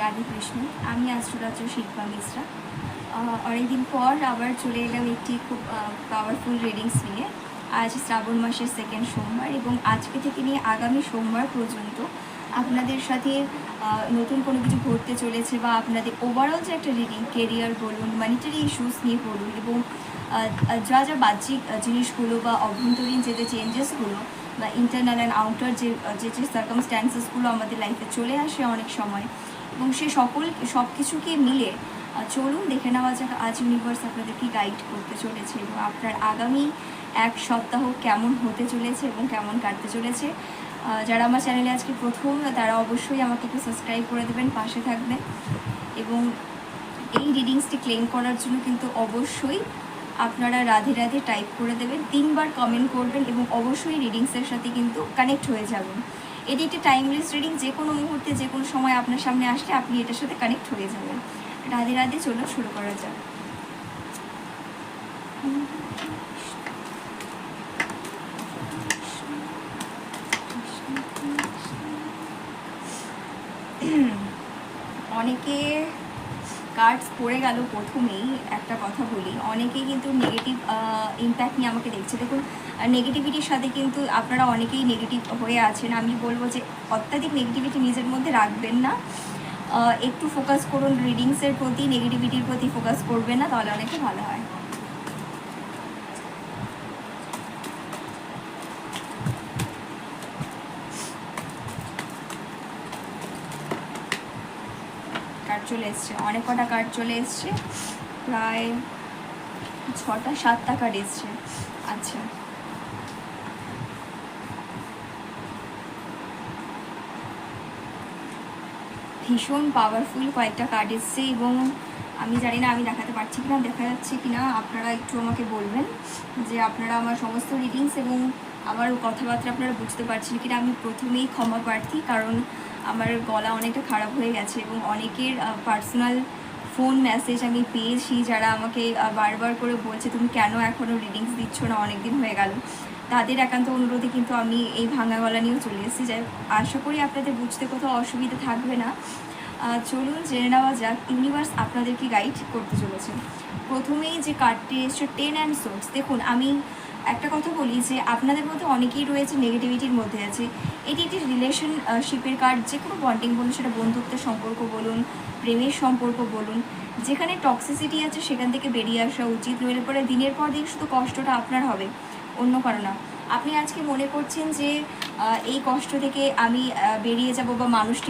রাধে কৃষ্ণ। আমি আশ্ররাজ্য শিল্পা মিশ্রা। অনেকদিন পর আবার চলে এলাম একটি খুব পাওয়ারফুল রিডিংস নিয়ে। আজ শ্রাবণ মাসের সেকেন্ড সোমবার এবং আজকে থেকে নিয়ে আগামী সোমবার পর্যন্ত আপনাদের সাথে নতুন কোনো কিছু ঘটতে চলেছে বা আপনাদের ওভারঅল যে একটা রিডিং, কেরিয়ার বলুন, মানিটারি ইস্যুস নিয়ে পড়ুন এবং যা যা বাহ্যিক জিনিসগুলো বা অভ্যন্তরীণ যে চেঞ্জেসগুলো বা ইন্টারনাল অ্যান্ড আউটার যে সার্কামস্ট্যান্সেসগুলো আমাদের লাইফে চলে আসে অনেক সময়, এবং সে সব কিছুকে মিলে চলুন দেখে নেওয়া যাক আজ ইউনিভার্স আপনাদের কি গাইড করতে চলেছে এবং আপনার আগামী এক সপ্তাহ কেমন হতে চলেছে এবং কেমন কাটতে চলেছে। যারা আমার চ্যানেলে আজকে প্রথম, তারা অবশ্যই আমাকে একটু সাবস্ক্রাইব করে দেবেন, পাশে থাকবেন এবং এই রিডিংসটি ক্লেম করার জন্য কিন্তু অবশ্যই আপনারা রাধে রাধে টাইপ করে দেবেন, 3বার কমেন্ট করবেন এবং অবশ্যই রিডিংসের সাথে কিন্তু কানেক্ট হয়ে যাবেন। এটি একটি টাইমলেস রিডিং, যে কোনো মুহূর্তে যে কোনো সময় আপনার সামনে আসলে আপনি এটার সাথে কানেক্ট হয়ে যাবেন। রাধে রাধে, চলো শুরু করা যাক। অনেকে কার্ডস পড়ে গেল। প্রথমেই একটা কথা বলি, অনেকেই কিন্তু নেগেটিভ ইম্প্যাক্ট নিয়ে আমাকে দেখছে। দেখুন, নেগেটিভিটির সাথে কিন্তু আপনারা অনেকেই নেগেটিভ হয়ে আছেন। আমি বলবো যে অত্যাধিক নেগেটিভিটি নিজের মধ্যে রাখবেন না, একটু ফোকাস করুন রিডিংসের প্রতি, নেগেটিভিটির প্রতি ফোকাস করবেন না, তাহলে অনেকে ভালো হয়। কার্ড চলে এসছে, অনেক কটা কার্ড চলে এসছে, প্রায় 6টা-7টা কার্ড এসছে। আচ্ছা, ভীষণ পাওয়ারফুল কয়েকটা কার্ড এসছে এবং আমি জানি না আমি দেখাতে পারছি কিনা, দেখা যাচ্ছে কিনা, আপনারা একটু আমাকে বলবেন যে আপনারা আমার সমস্ত রিডিংস এবং আমার কথাবার্তা আপনারা বুঝতে পারছেন কিনা। আমি প্রথমেই ক্ষমা প্রার্থী, কারণ আমার গলা অনেকটা খারাপ হয়ে গেছে এবং অনেকের পার্সোনাল ফোন মেসেজ আমি পেয়েছি যারা আমাকে বারবার করে বলছে তুমি কেন এখনও রিডিংস দিচ্ছ না, অনেক দিন হয়ে গেল। তাদের একান্ত অনুরোধে কিন্তু আমি এই ভাঙা গলা নিয়েও চলে এসেছি। যাই আশা করি আপনাদের বুঝতে কোথাও অসুবিধা থাকবে না। চলুন জেনে নেওয়া যাক ইউনিভার্স আপনাদের কি গাইড করতে চলেছে। প্রথমেই যে কার্ডটি এসছে 10 অ্যান্ড সোর্স। দেখুন, আমি একটা কথা বলি যে আপনাদের মধ্যে অনেকেই রয়েছে নেগেটিভিটির মধ্যে আছে। এটি একটি রিলেশনশিপের কার্ড, যে কোনো বন্ডিং বলুন, সেটা বন্ধুত্বের সম্পর্ক বলুন, প্রেমের সম্পর্ক বলুন, যেখানে টক্সিসিটি আছে সেখান থেকে বেরিয়ে আসা উচিত। নইলে পরে দিনের পর দিন শুধু কষ্টটা আপনার হবে, অন্য কারো না। আপনি আজকে মনে করছেন যে এই কষ্ট থেকে আমি বেরিয়ে যাব বা মানুষটি